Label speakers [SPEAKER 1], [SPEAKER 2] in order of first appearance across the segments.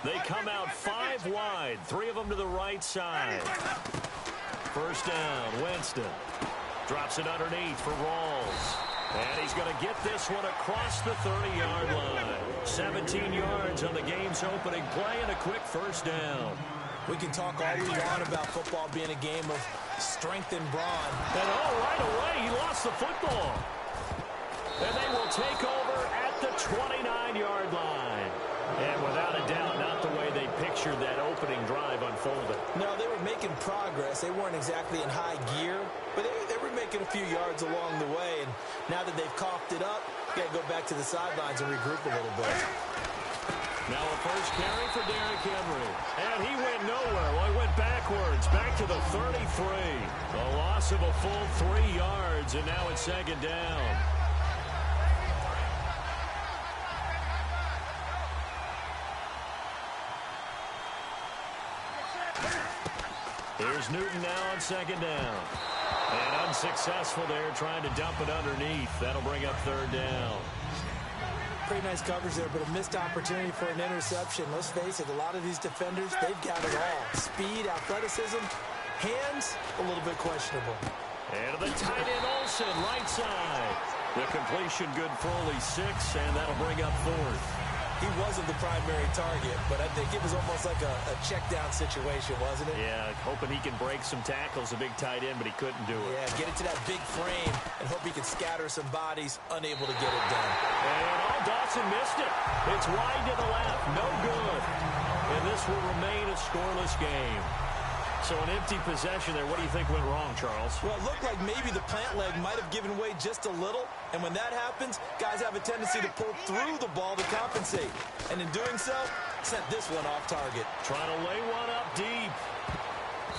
[SPEAKER 1] They come out 5 wide, 3 of them to the right side. First down, Winston. Drops it underneath for Rawls. And he's going to get this one across the 30-yard line. 17 yards on the game's opening play and a quick first down.
[SPEAKER 2] We can talk all we want about football being a game of strength and brawn.
[SPEAKER 1] And right away, he lost the football. And they will take over at the 29-yard line. And without a doubt, not the way they pictured that opening drive unfolded.
[SPEAKER 2] No, they were making progress. They weren't exactly in high gear, but they were making a few yards along the way. And now that they've coughed it up, you got to go back to the sidelines and regroup a little bit.
[SPEAKER 1] Now a first carry for Derrick Henry. And he went nowhere. Well, he went backwards, back to the 33. A loss of a full 3 yards, and now it's second down. Here's Newton now on second down. And unsuccessful there, trying to dump it underneath. That'll bring up third down.
[SPEAKER 2] Pretty nice coverage there, but a missed opportunity for an interception. Let's face it, a lot of these defenders, they've got it all. Speed, athleticism, hands, a little bit questionable.
[SPEAKER 1] And to the tight end, Olsen, right side. The completion good for only 6, and that'll bring up fourth.
[SPEAKER 2] He wasn't the primary target, but I think it was almost like a check-down situation, wasn't it?
[SPEAKER 1] Yeah, hoping he can break some tackles, a big tight end, but he couldn't do it.
[SPEAKER 2] Yeah, get it to that big frame and hope he can scatter some bodies, unable to get it done.
[SPEAKER 1] And Dawson missed it. It's wide to the left, no good. And this will remain a scoreless game. So an empty possession there. What do you think went wrong, Charles?
[SPEAKER 2] Well, it looked like maybe the plant leg might have given way just a little. And when that happens, guys have a tendency to pull through the ball to compensate. And in doing so, sent this one off target.
[SPEAKER 1] Trying to lay one up deep.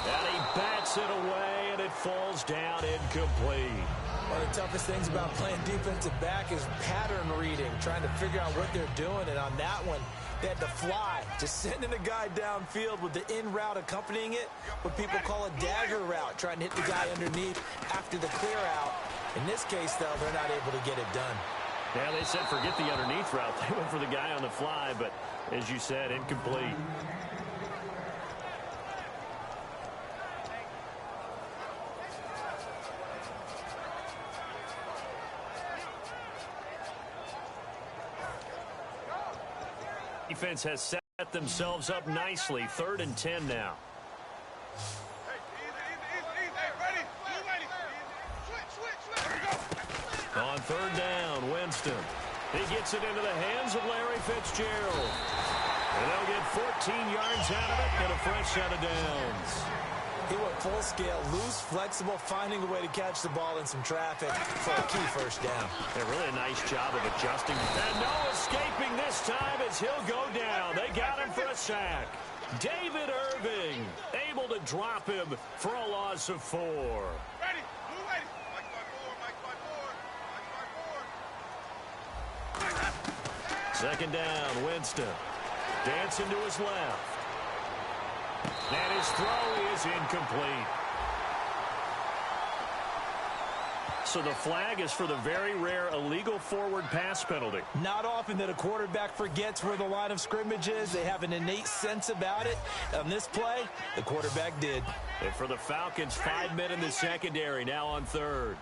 [SPEAKER 1] And he bats it away, and it falls down incomplete.
[SPEAKER 2] One of the toughest things about playing defensive back is pattern reading, trying to figure out what they're doing. And on that one, they had to fly, just sending a guy downfield with the in route accompanying it, what people call a dagger route, trying to hit the guy underneath after the clear out. In this case, though, they're not able to get it done.
[SPEAKER 1] Yeah, they said forget the underneath route. They went for the guy on the fly, but as you said, incomplete. Defense has set themselves up nicely. 3rd and 10 now. On 3rd down, Winston. He gets it into the hands of Larry Fitzgerald. And they'll get 14 yards out of it and a fresh set of downs.
[SPEAKER 2] He went full scale, loose, flexible, finding a way to catch the ball in some traffic for a key first down.
[SPEAKER 1] Yeah, really a nice job of adjusting. And no escaping this time as he'll go down. They got him for a sack. David Irving able to drop him for a loss of 4.
[SPEAKER 3] Ready.
[SPEAKER 1] Second down, Winston. Dancing to his left. And his throw is incomplete. So the flag is for the very rare illegal forward pass penalty.
[SPEAKER 2] Not often that a quarterback forgets where the line of scrimmage is. They have an innate sense about it. On this play, the quarterback did.
[SPEAKER 1] And for the Falcons, 5 men in the secondary, now on 3rd.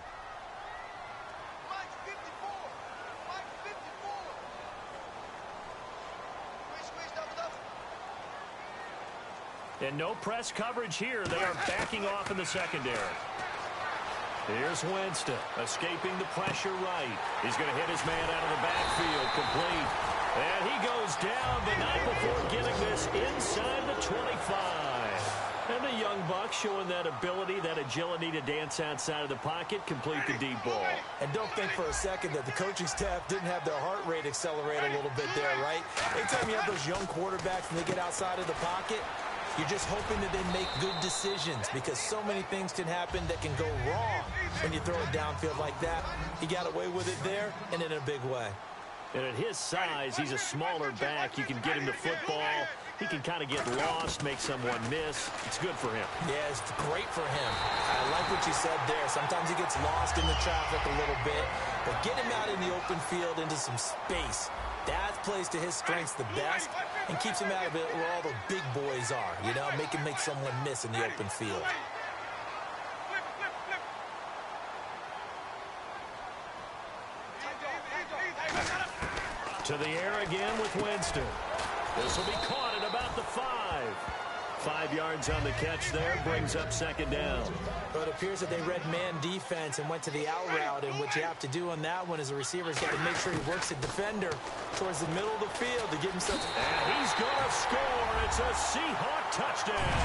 [SPEAKER 1] And no press coverage here. They are backing off in the secondary. Here's Winston, escaping the pressure right. He's going to hit his man out of the backfield, complete. And he goes down, but not before getting this inside the 25. And the young buck showing that ability, that agility to dance outside of the pocket, complete the deep ball.
[SPEAKER 2] And don't think for a second that the coaching staff didn't have their heart rate accelerate a little bit there, right? Anytime you have those young quarterbacks and they get outside of the pocket, you're just hoping that they make good decisions because so many things can happen that can go wrong when you throw it downfield like that. He got away with it there and in a big way.
[SPEAKER 1] And at his size, he's a smaller back. You can get him the football. He can kind of get lost, make someone miss. It's good for him.
[SPEAKER 2] Yeah, it's great for him. I like what you said there. Sometimes he gets lost in the traffic a little bit, but get him out in the open field into some space. That plays to his strengths the best, and keeps him out of it where all the big boys are, you know, make someone miss in the open field.
[SPEAKER 1] To the air again with Winston. This will be caught at about the 5. 5 yards on the catch there, brings up second down.
[SPEAKER 2] But it appears that they read man defense and went to the out route, and what you have to do on that one is the receiver's got to make sure he works the defender towards the middle of the field to give himself.
[SPEAKER 1] And he's going to score. It's a Seahawk touchdown.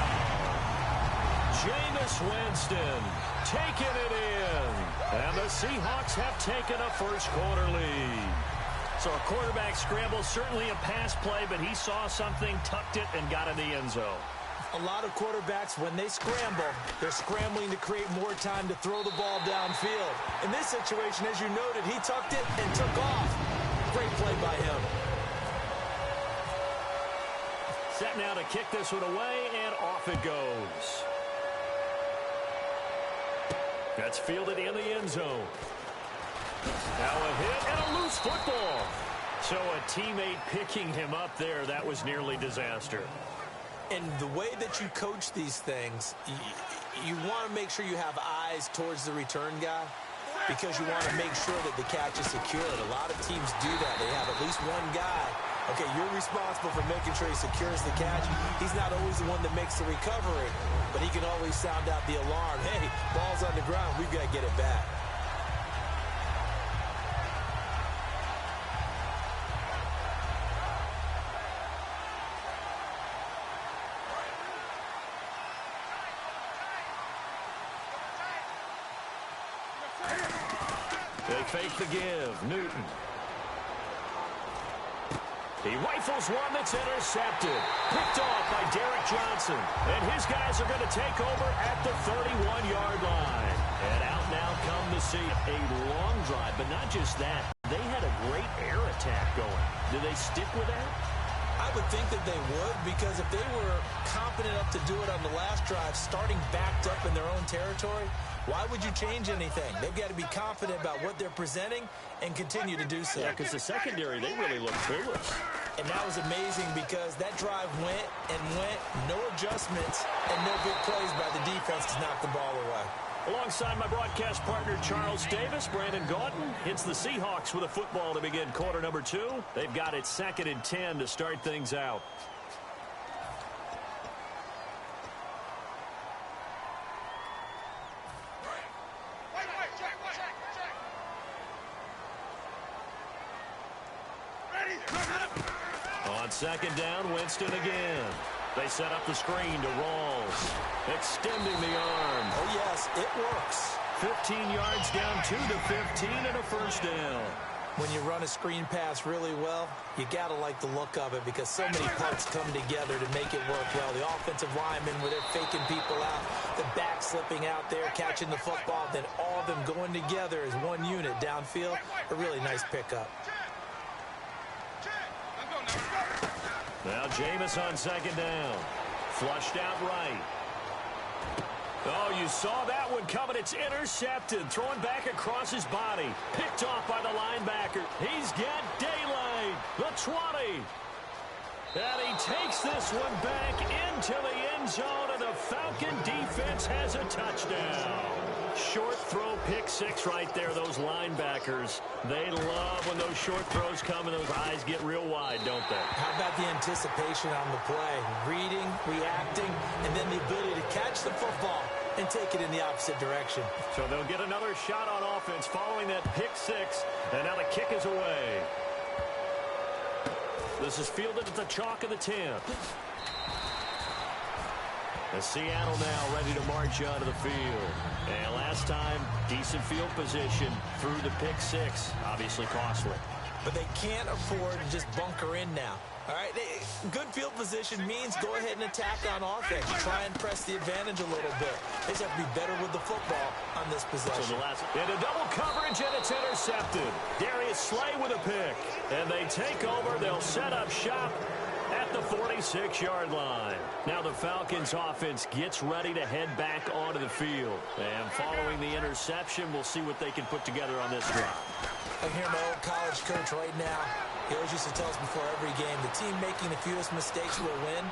[SPEAKER 1] Jameis Winston taking it in. And the Seahawks have taken a first-quarter lead. So a quarterback scramble, certainly a pass play, but he saw something, tucked it, and got in the end zone.
[SPEAKER 2] A lot of quarterbacks, when they scramble, they're scrambling to create more time to throw the ball downfield. In this situation, as you noted, he tucked it and took off. Great play by him.
[SPEAKER 1] Set now to kick this one away, and off it goes. That's fielded in the end zone. Now a hit and a loose football. So a teammate picking him up there, that was nearly disaster.
[SPEAKER 2] And the way that you coach these things, you want to make sure you have eyes towards the return guy because you want to make sure that the catch is secured. A lot of teams do that. They have at least one guy. Okay, you're responsible for making sure he secures the catch. He's not always the one that makes the recovery, but he can always sound out the alarm. Hey, ball's on the ground. We've got to get it back.
[SPEAKER 1] They fake the give. Newton. He rifles one that's intercepted. Picked off by Derek Johnson. And his guys are going to take over at the 31-yard line. And out now come to see a long drive. But not just that. They had a great air attack going. Do they stick with that?
[SPEAKER 2] I would think that they would, because if they were competent enough to do it on the last drive, starting backed up in their own territory, why would you change anything? They've got to be confident about what they're presenting and continue to do so.
[SPEAKER 1] Yeah, because the secondary, they really look clueless.
[SPEAKER 2] And that was amazing because that drive went and went, no adjustments, and no big plays by the defense to knock the ball away.
[SPEAKER 1] Alongside my broadcast partner, Charles Davis, Brandon Gaudin. It's the Seahawks with a football to begin quarter number 2. They've got it 2nd and 10 to start things out. On 2nd down, Winston again. They set up the screen to Rawls, extending the arm.
[SPEAKER 2] Oh, yes, it works.
[SPEAKER 1] 15 yards down to the 15 and a first down.
[SPEAKER 2] When you run a screen pass really well, you got to like the look of it because so many parts come together to make it work well. The offensive linemen, where they're faking people out, the back slipping out there, catching the football, then all of them going together as one unit downfield. A really nice pickup.
[SPEAKER 1] Now Jameis on 2nd down. Flushed out right. Oh, you saw that one coming. It's intercepted. Throwing back across his body. Picked off by the linebacker. He's got daylight. The 20. And he takes this one back into the end zone, and the Falcon defense has a touchdown. Short throw, pick 6 right there. Those linebackers, they love when those short throws come and those eyes get real wide, don't they?
[SPEAKER 2] How about the anticipation on the play? Reading, reacting, and then the ability to catch the football and take it in the opposite direction.
[SPEAKER 1] So they'll get another shot on offense following that pick 6, and now the kick is away. This is fielded at the chalk of the 10. And Seattle now ready to march onto the field. And last time, decent field position through the pick 6. Obviously costly.
[SPEAKER 2] But they can't afford to just bunker in now. All right, good field position means go ahead and attack on offense. Try and press the advantage a little bit. They just have to be better with the football on this possession.
[SPEAKER 1] So into double coverage, and it's intercepted. Darius Slay with a pick. And they take over. They'll set up shop at the 46-yard line. Now the Falcons offense gets ready to head back onto the field. And following the interception, we'll see what they can put together on this drive.
[SPEAKER 2] I hear my old college coach right now. He always used to tell us before every game, the team making the fewest mistakes will win.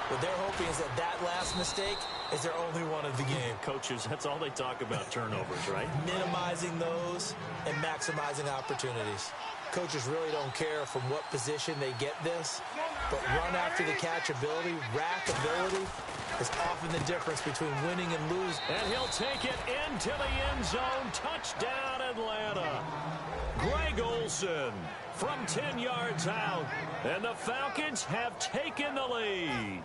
[SPEAKER 2] What they're hoping is that last mistake is their only one of the game.
[SPEAKER 1] Coaches, that's all they talk about, turnovers, right?
[SPEAKER 2] Minimizing those and maximizing opportunities. Coaches really don't care from what position they get this, but run after the catch ability, rack ability, is often the difference between winning and losing.
[SPEAKER 1] And he'll take it into the end zone. Touchdown, Atlanta. Greg Olsen from 10 yards out. And the Falcons have taken the lead.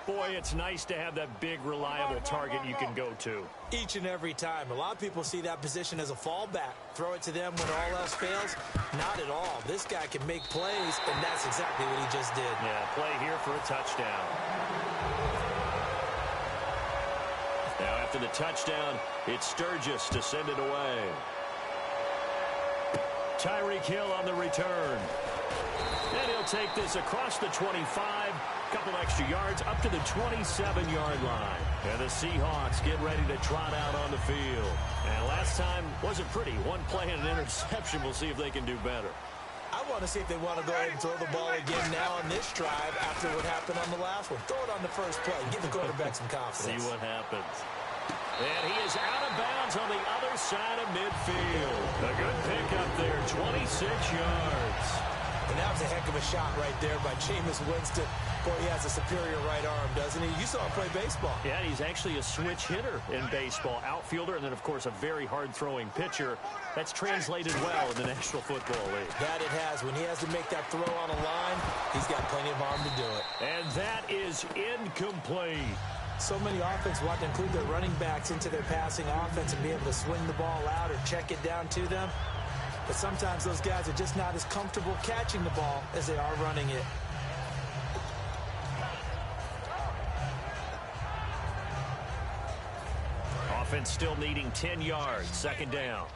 [SPEAKER 1] Boy, it's nice to have that big, reliable target you can go to.
[SPEAKER 2] Each and every time. A lot of people see that position as a fallback. Throw it to them when all else fails. Not at all. This guy can make plays, and that's exactly what he just did.
[SPEAKER 1] Yeah, play here for a touchdown. Now, after the touchdown, it's Sturgis to send it away. Tyreek Hill on the return. And he'll take this across the 25. Couple extra yards up to the 27-yard line. And the Seahawks get ready to trot out on the field. And last time wasn't pretty. One play and an interception. We'll see if they can do better.
[SPEAKER 2] I want to see if they want to go ahead and throw the ball again now on this drive after what happened on the last one. Throw it on the first play. Give the quarterback some confidence.
[SPEAKER 1] See what happens. And he is out of bounds on the other side of midfield. A good pickup there, 26 yards.
[SPEAKER 2] And that was a heck of a shot right there by Jameis Winston. Boy, he has a superior right arm, doesn't he? You saw him play baseball.
[SPEAKER 1] Yeah, he's actually a switch hitter in baseball. Outfielder, and then, of course, a very hard-throwing pitcher. That's translated well in the National Football League.
[SPEAKER 2] That it has. When he has to make that throw on a line, he's got plenty of arm to do it.
[SPEAKER 1] And that is incomplete.
[SPEAKER 2] So many offenses want to include their running backs into their passing offense and be able to swing the ball out or check it down to them. But sometimes those guys are just not as comfortable catching the ball as they are running it.
[SPEAKER 1] Offense still needing 10 yards. Second down.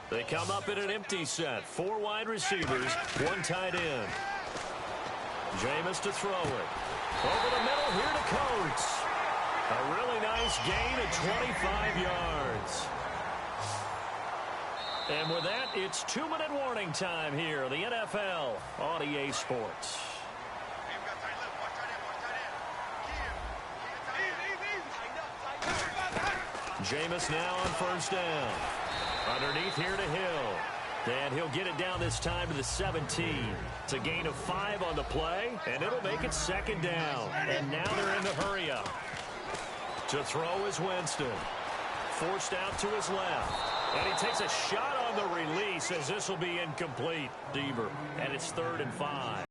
[SPEAKER 1] They come up in an empty set. 4 wide receivers, 1 tight end. Jameis to throw it. Over the middle here to Coates. A really nice gain of 25 yards. And with that, it's 2-minute warning time here on the NFL on EA Sports. Jameis now on first down. Underneath here to Hill. And he'll get it down this time to the 17. It's a gain of 5 on the play, and it'll make it second down. And now they're in the hurry-up. To throw is Winston. Forced out to his left. And he takes a shot on the release as this will be incomplete. Deaver. And it's 3rd and 5.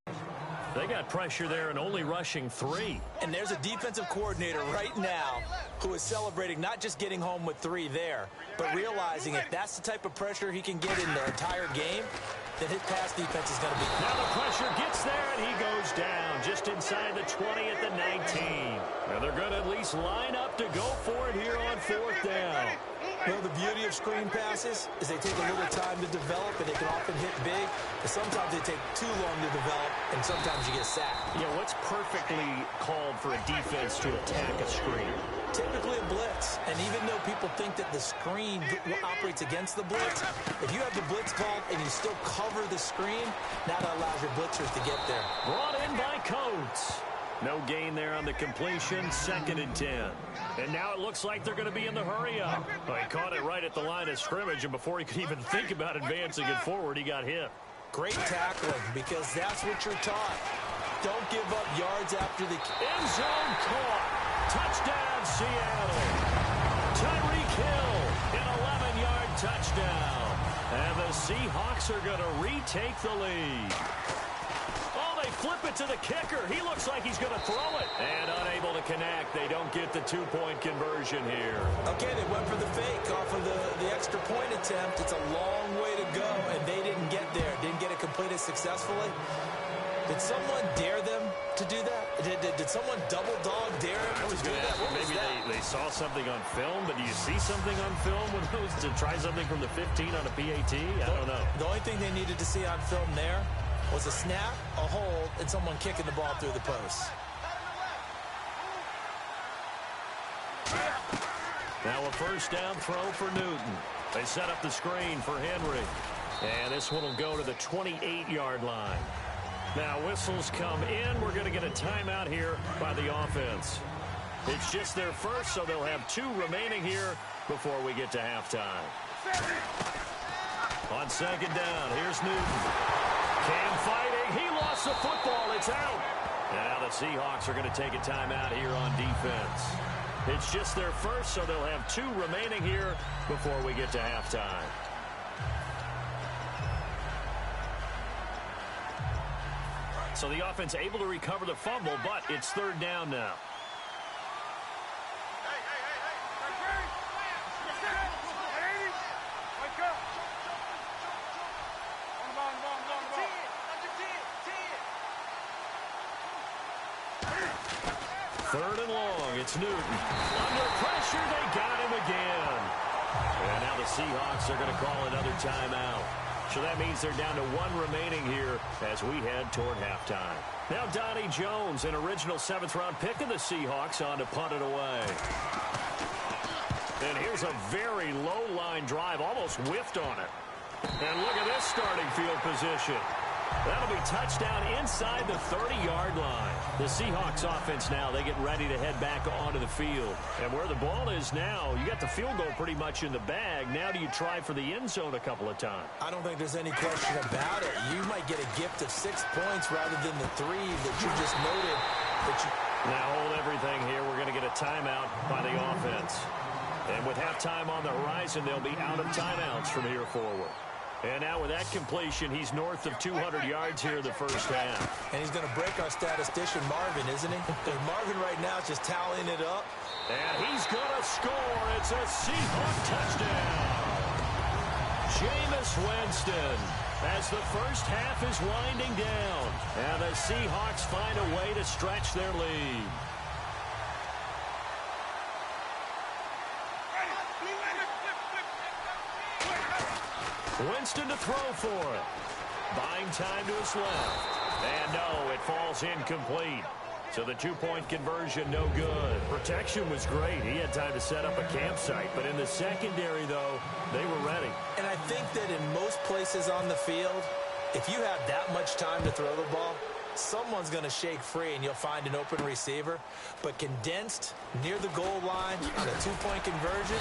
[SPEAKER 1] They got pressure there and only rushing 3.
[SPEAKER 2] And there's a defensive coordinator right now who is celebrating not just getting home with 3 there, but realizing if that's the type of pressure he can get in the entire game, then his pass defense is going to be...
[SPEAKER 1] Now the pressure gets there and he goes down just inside the 20 at the 19. And they're going to at least line up to go for it here on 4th down.
[SPEAKER 2] You know, the beauty of screen passes is they take a little time to develop, and they can often hit big, but sometimes they take too long to develop, and sometimes you get sacked.
[SPEAKER 1] Yeah, what's perfectly called for a defense to attack a screen?
[SPEAKER 2] Typically a blitz, and even though people think that the screen operates against the blitz, if you have the blitz called and you still cover the screen, now that allows your blitzers to get there.
[SPEAKER 1] Brought in by Coates. No gain there on the completion, 2nd and 10. And now it looks like they're going to be in the hurry-up. Well, he caught it right at the line of scrimmage, and before he could even think about advancing it forward, he got hit.
[SPEAKER 2] Great tackling, because that's what you're taught. Don't give up yards after the...
[SPEAKER 1] End zone caught. Touchdown, Seattle. Tyreek Hill, an 11-yard touchdown. And the Seahawks are going to retake the lead. They flip it to the kicker. He looks like he's going to throw it. And unable to connect. They don't get the 2-point conversion here.
[SPEAKER 2] Okay, they went for the fake off of the extra point attempt. It's a long way to go, and they didn't get there. Didn't get it completed successfully. Did someone dare them to do that? Did someone double dog dare them to do that?
[SPEAKER 1] Maybe they saw something on film, but do you see something on film with those to try something from the 15 on a PAT? I don't know.
[SPEAKER 2] The only thing they needed to see on film there was a snap, a hold, and someone kicking the ball through the post.
[SPEAKER 1] Now a first down throw for Newton. They set up the screen for Henry. And this one will go to the 28-yard line. Now whistles come in. We're going to get a timeout here by the offense. It's just their first, so they'll have 2 remaining here before we get to halftime. On second down, here's Newton. Cam fighting. He lost the football. It's out. And now the Seahawks are going to take a timeout here on defense. It's just their first, so they'll have 2 remaining here before we get to halftime. So the offense able to recover the fumble, but it's third down now. Third and long, it's Newton. Under pressure, they got him again. And now the Seahawks are going to call another timeout. So that means they're down to 1 remaining here as we head toward halftime. Now Donnie Jones, an original 7th-round pick of the Seahawks, on to punt it away. And here's a very low-line drive, almost whiffed on it. And look at this starting field position. That'll be touchdown inside the 30-yard line. The Seahawks offense now, they get ready to head back onto the field. And where the ball is now, you got the field goal pretty much in the bag. Now do you try for the end zone a couple of times? I don't think there's any question about it. You might get a gift of 6 points rather than the 3 that you just noted. Now hold everything here. We're going to get a timeout by the offense. And with halftime on the horizon, they'll be out of timeouts from here forward. And now with that completion, he's north of 200 yards here in the first half. And he's going to break our statistician Marvin, isn't he? Because Marvin right now is just tallying it up. And he's going to score. It's a Seahawk touchdown. Jameis Winston, as the first half is winding down. And the Seahawks find a way to stretch their lead. Winston to throw for it. Buying time to his left. And no, it falls incomplete. So the 2-point conversion, no good. Protection was great. He had time to set up a campsite. But in the secondary, though, they were ready. And I think that in most places on the field, if you have that much time to throw the ball, someone's going to shake free and you'll find an open receiver. But condensed near the goal line on a 2-point conversion,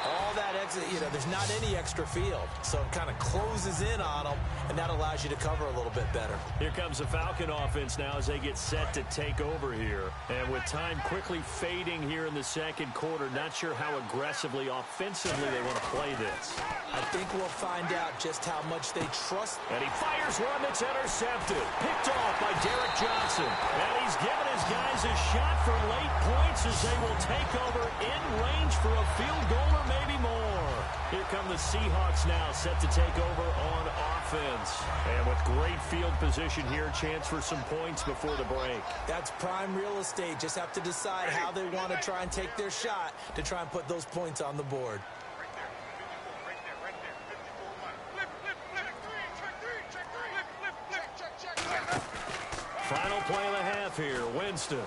[SPEAKER 1] all that exit, there's not any extra field. So it kind of closes in on them, and that allows you to cover a little bit better. Here comes the Falcon offense now as they get set to take over here. And with time quickly fading here in the second quarter, not sure how aggressively, offensively they want to play this. I think we'll find out just how much they trust. And he fires one that's intercepted. Picked off by Derek Johnson. And he's given his guys a shot for late points as they will take over in range for a field goal or maybe more. Here come the Seahawks now, set to take over on offense. And with great field position here, chance for some points before the break. That's prime real estate. Just have to decide how they want to try and take their shot to try and put those points on the board. Final play of the half here, Winston.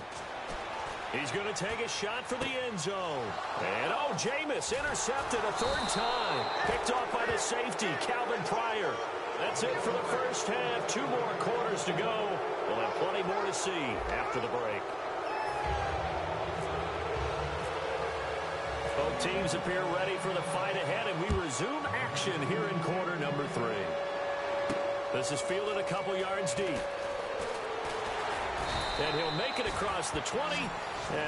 [SPEAKER 1] He's going to take a shot for the end zone. And, Jameis intercepted a 3rd time. Picked off by the safety, Calvin Pryor. That's it for the first half. 2 more quarters to go. We'll have plenty more to see after the break. Both teams appear ready for the fight ahead, and we resume action here in quarter number 3. This is fielded a couple yards deep. And he'll make it across the 20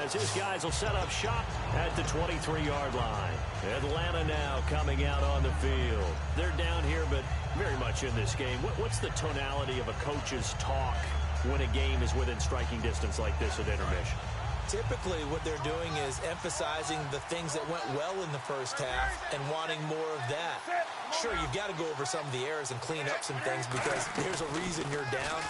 [SPEAKER 1] as his guys will set up shop at the 23-yard line. Atlanta now coming out on the field. They're down here, but very much in this game. What's the tonality of a coach's talk when a game is within striking distance like this at intermission? Typically, what they're doing is emphasizing the things that went well in the first half and wanting more of that. Sure, you've got to go over some of the errors and clean up some things because there's a reason you're down.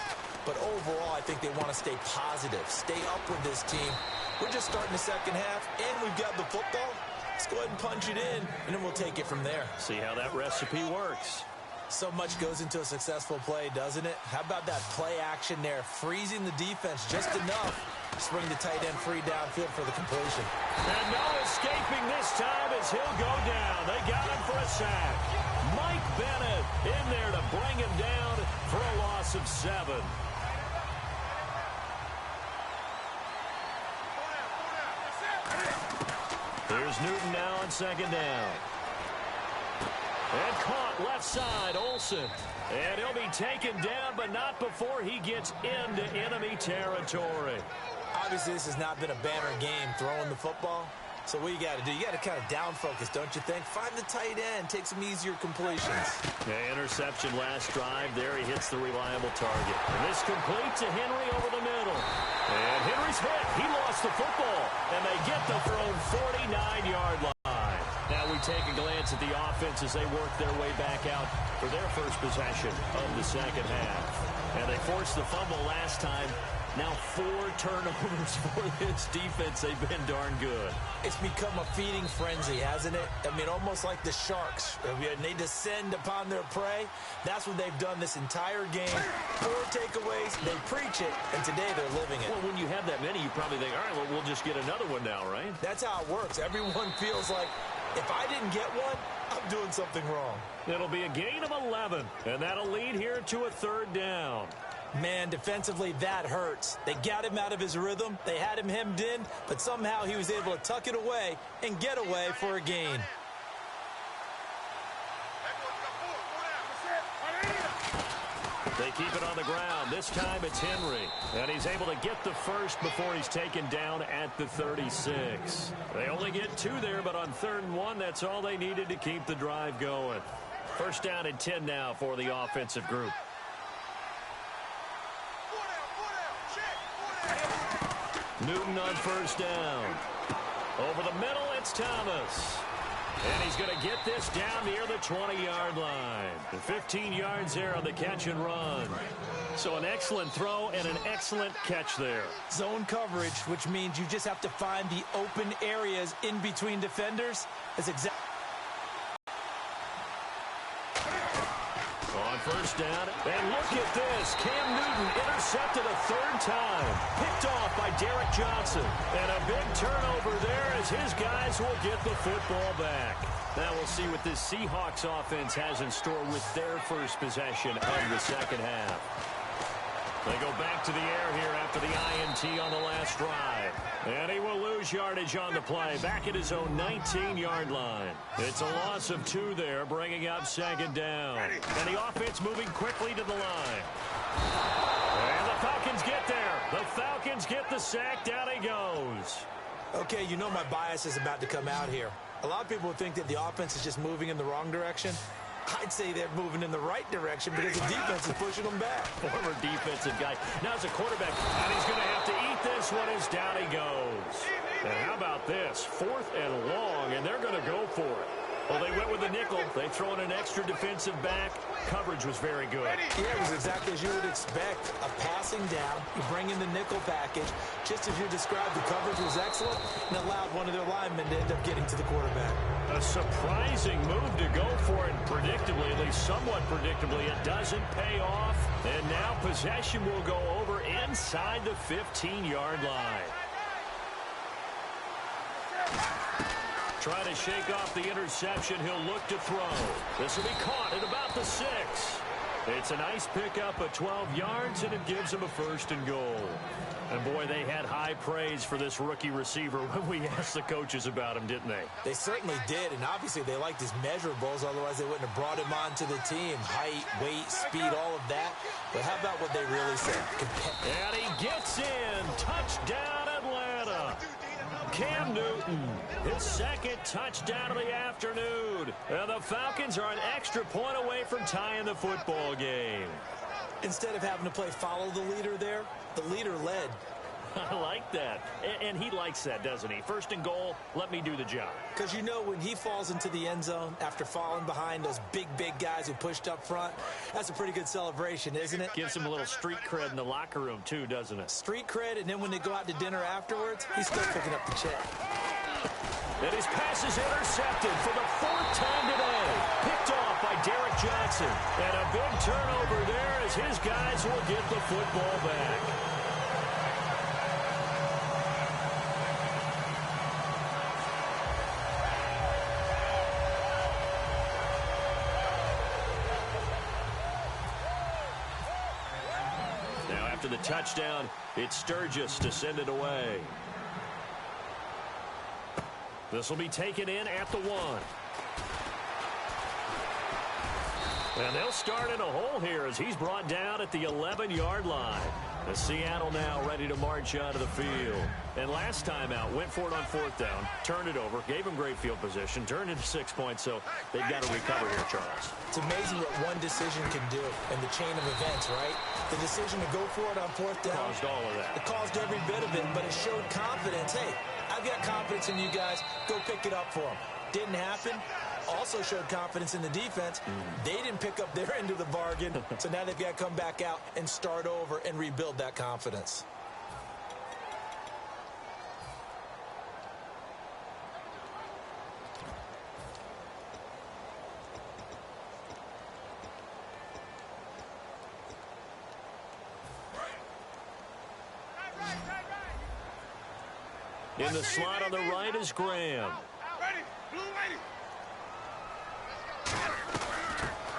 [SPEAKER 1] But overall, I think they want to stay positive, stay up with this team. We're just starting the second half, and we've got the football. Let's go ahead and punch it in, and then we'll take it from there. See how that recipe works.
[SPEAKER 2] So much goes into a successful play, doesn't it? How about that play action there, freezing the defense just enough to swing the tight end free downfield for the completion.
[SPEAKER 1] And no escaping this time as he'll go down. They got him for a sack. Mike Bennett in there to bring him down for a loss of 7. Here's Newton now on second down. And caught left side, Olsen. And he'll be taken down, but not before he gets into enemy territory.
[SPEAKER 2] Obviously, this has not been a banner game throwing the football. So what you got to do, you got to kind of down focus, don't you think? Find the tight end, take some easier completions.
[SPEAKER 1] Yeah, interception last drive. There he hits the reliable target. And this complete to Henry over the middle. And Henry's hit. He lost the football. And they get the own 49-yard line. Now we take a glance at the offense as they work their way back out for their first possession of the second half. And they forced the fumble last time. Now 4 turnovers for this defense. They've been darn good.
[SPEAKER 2] It's become a feeding frenzy, hasn't it? I mean, almost like the sharks. They descend upon their prey. That's what they've done this entire game. 4 takeaways, they preach it, and today they're living it.
[SPEAKER 1] Well, when you have that many, you probably think, all right, well, we'll just get another one now, right?
[SPEAKER 2] That's how it works. Everyone feels like, if I didn't get one, I'm doing something wrong.
[SPEAKER 1] It'll be a gain of 11, and that'll lead here to a 3rd down.
[SPEAKER 2] Man, defensively, that hurts. They got him out of his rhythm. They had him hemmed in, but somehow he was able to tuck it away and get away for a gain.
[SPEAKER 1] They keep it on the ground. This time it's Henry. And he's able to get the first before he's taken down at the 36. They only get 2 there, but on 3rd and 1, that's all they needed to keep the drive going. 1st down and 10 now for the offensive group. Newton on 1st down. Over the middle, it's Thomas. And he's going to get this down near the 20-yard line. And 15 yards there on the catch and run. So an excellent throw and an excellent catch there.
[SPEAKER 2] Zone coverage, which means you just have to find the open areas in between defenders. That's exactly.
[SPEAKER 1] On 1st down, and look at this. Cam Newton intercepted a 3rd time. Picked off by Derek Johnson. And a big turnover there as his guys will get the football back. Now we'll see what this Seahawks offense has in store with their first possession of the second half. They go back to the air here after the INT on the last drive. And he will lose yardage on the play. Back at his own 19-yard line. It's a loss of 2 there, bringing up 2nd down. And the offense moving quickly to the line. And the Falcons get there. The Falcons get the sack. Down he goes.
[SPEAKER 2] Okay, you know my bias is about to come out here. A lot of people think that the offense is just moving in the wrong direction. I'd say they're moving in the right direction because the defense is pushing them back.
[SPEAKER 1] Former defensive guy. Now as a quarterback, and he's going to have to eat this one as down he goes. And how about this? 4th and long, and they're going to go for it. Well, they went with the nickel. They throw in an extra defensive back. Coverage was very good.
[SPEAKER 2] Yeah, it was exactly as you would expect. A passing down. You bring in the nickel package. Just as you described, the coverage was excellent and allowed one of their linemen to end up getting to the quarterback.
[SPEAKER 1] A surprising move to go for it. Predictably, at least somewhat predictably, it doesn't pay off. And now possession will go over inside the 15-yard line. Try to shake off the interception. He'll look to throw. This will be caught at about the 6. It's a nice pickup of 12 yards, and it gives him a 1st and goal. And, boy, they had high praise for this rookie receiver when we asked the coaches about him, didn't they?
[SPEAKER 2] They certainly did, and obviously they liked his measurables. Otherwise, they wouldn't have brought him onto the team. Height, weight, speed, all of that. But how about what they really said?
[SPEAKER 1] And he gets in. Touchdown, Atlanta. Cam Newton, his 2nd touchdown of the afternoon. And the Falcons are an extra point away from tying the football game.
[SPEAKER 2] Instead of having to play follow the leader there, the leader led.
[SPEAKER 1] I like that. And he likes that, doesn't he? 1st and goal, let me do the job.
[SPEAKER 2] Because you know when he falls into the end zone after falling behind those big guys who pushed up front, that's a pretty good celebration, isn't it?
[SPEAKER 1] Gives him a little street cred in the locker room, too, doesn't it?
[SPEAKER 2] Street cred, and then when they go out to dinner afterwards, he's still picking up the check.
[SPEAKER 1] And his pass is intercepted for the 4th time today. Picked off by Derek Johnson. Johnson. And a big turnover there as his guys will get the football back. Now after the touchdown, it's Sturgis to send it away. This will be taken in at the 1. And they'll start in a hole here as he's brought down at the 11-yard line. The Seattle now ready to march out of the field. And last time out, went for it on 4th down, turned it over, gave him great field position, turned into 6 points, so they've got to recover here, Charles.
[SPEAKER 2] It's amazing what one decision can do in the chain of events, right? The decision to go for it on 4th down.
[SPEAKER 1] Caused all of that.
[SPEAKER 2] It caused every bit of it, but it showed confidence. Hey, I've got confidence in you guys. Go pick it up for them. Didn't happen. Also showed confidence in the defense. They didn't pick up their end of the bargain, so now they've got to come back out and start over and rebuild that confidence.
[SPEAKER 1] In the slot on the right is Graham.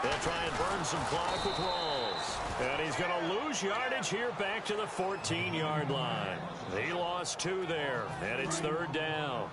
[SPEAKER 1] They'll try and burn some clock with Rawls. And he's going to lose yardage here back to the 14-yard line. He lost 2 there, and it's 3rd down.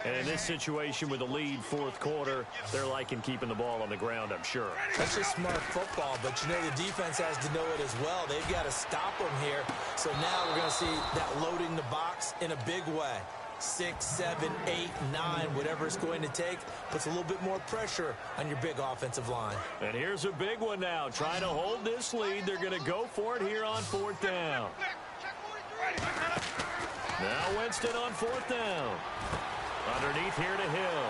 [SPEAKER 1] And in this situation with the lead 4th quarter, they're liking keeping the ball on the ground, I'm sure.
[SPEAKER 2] That's just smart football, but you know the defense has to know it as well. They've got to stop them here. So now we're going to see that loading the box in a big way. 6, 7, 8, 9, whatever it's going to take, puts a little bit more pressure on your big offensive line.
[SPEAKER 1] And here's a big one now. Trying to hold this lead. They're going to go for it here on 4th down. Now Winston on 4th down. Underneath here to Hill.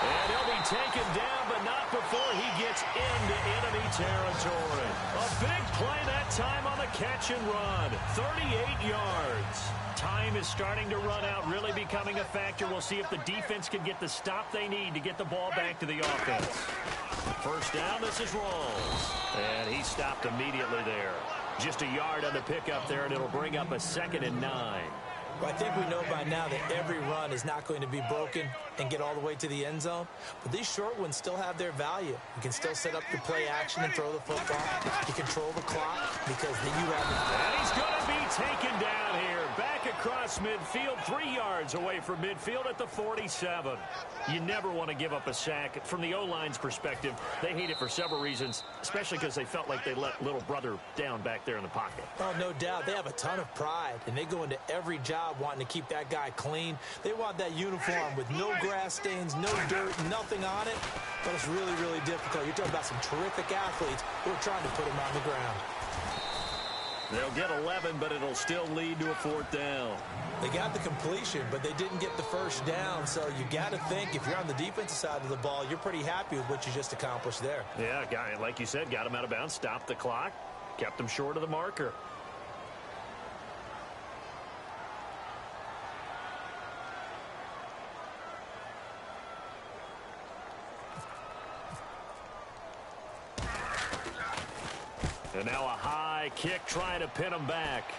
[SPEAKER 1] And he'll be taken down, but not before he gets into enemy territory. A big play that time on the catch and run. 38 yards. Time is starting to run out, really becoming a factor. We'll see if the defense can get the stop they need to get the ball back to the offense. 1st down, this is Rawls. And he stopped immediately there. Just a yard on the pickup there, and it'll bring up a 2nd and 9.
[SPEAKER 2] Well, I think we know by now that every run is not going to be broken and get all the way to the end zone. But these short ones still have their value. You can still set up your play action and throw the football. You control the clock because then you have it.
[SPEAKER 1] And he's going to be taken down here. Back across midfield, 3 yards away from midfield at the 47. You never want to give up a sack. From the O-line's perspective, they hate it for several reasons, especially because they felt like they let little brother down back there in the pocket.
[SPEAKER 2] Oh, no doubt. They have a ton of pride, and they go into every job wanting to keep that guy clean. They want that uniform with no grass stains, no dirt, nothing on it. But it's really, really difficult. You're talking about some terrific athletes who are trying to put him on the ground.
[SPEAKER 1] They'll get 11, but it'll still lead to a 4th down.
[SPEAKER 2] They got the completion, but they didn't get the 1st down. So you got to think if you're on the defensive side of the ball, you're pretty happy with what you just accomplished there.
[SPEAKER 1] Yeah, guy, like you said, got him out of bounds, stopped the clock, kept him short of the marker. And now a high kick trying to pin him back.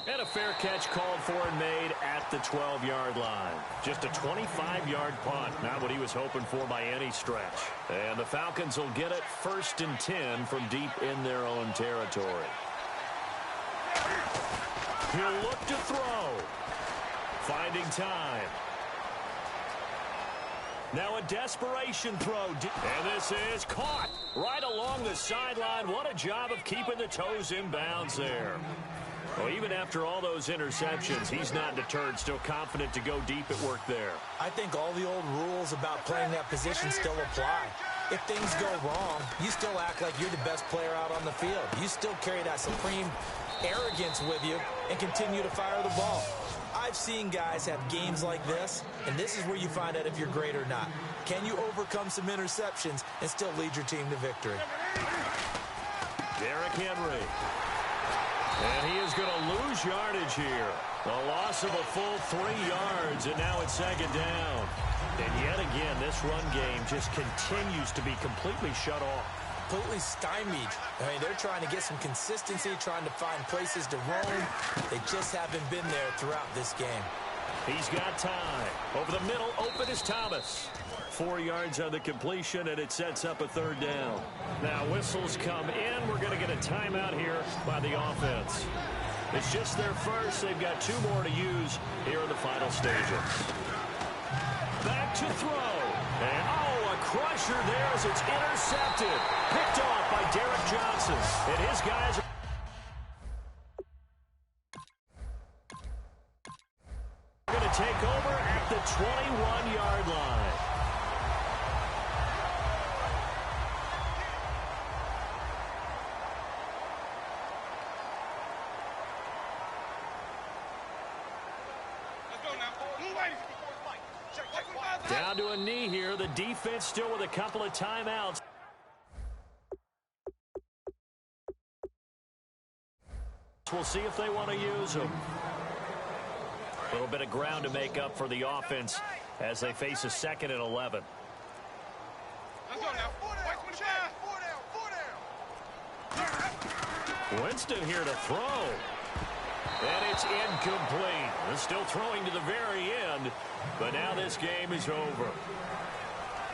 [SPEAKER 1] And a fair catch called for and made at the 12-yard line. Just a 25-yard punt. Not what he was hoping for by any stretch. And the Falcons will get it 1st and 10 from deep in their own territory. He'll look to throw. Finding time. Now a desperation throw. And this is caught right along the sideline. What a job of keeping the toes in bounds there. Well, even after all those interceptions, he's not deterred, still confident to go deep at work there.
[SPEAKER 2] I think all the old rules about playing that position still apply. If things go wrong, you still act like you're the best player out on the field. You still carry that supreme arrogance with you and continue to fire the ball. I've seen guys have games like this, and this is where you find out if you're great or not. Can you overcome some interceptions and still lead your team to victory?
[SPEAKER 1] Derrick Henry. And he is going to lose yardage here. A loss of a full 3 yards, and now it's 2nd down. And yet again, this run game just continues to be completely shut off.
[SPEAKER 2] Completely stymied. I mean, they're trying to get some consistency, trying to find places to roam. They just haven't been there throughout this game.
[SPEAKER 1] He's got time. Over the middle, open is Thomas. 4 yards on the completion, and it sets up a third down. Now, whistles come in. We're going to get a timeout here by the offense. It's just their first. They've got 2 more to use here in the final stages. Back to throw. And, oh, a crusher there as it's intercepted. Picked off by Derek Johnson. And his guys are going to take over at the 21-yard line. Down to a knee here. The defense still with a couple of timeouts. We'll see if they want to use them. A little bit of ground to make up for the offense as they face a 2nd and 11.
[SPEAKER 3] Let's go now.
[SPEAKER 1] Winston here to throw. And it's incomplete. They're still throwing to the very end, but now this game is over.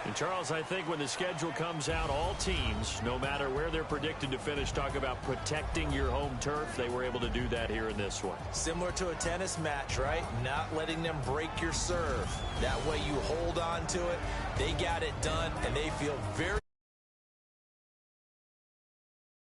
[SPEAKER 1] And, Charles, I think when the schedule comes out, all teams, no matter where they're predicted to finish, talk about protecting your home turf. They were able to do that here in this one.
[SPEAKER 2] Similar to a tennis match, right? Not letting them break your serve. That way you hold on to it. They got it done, and they feel very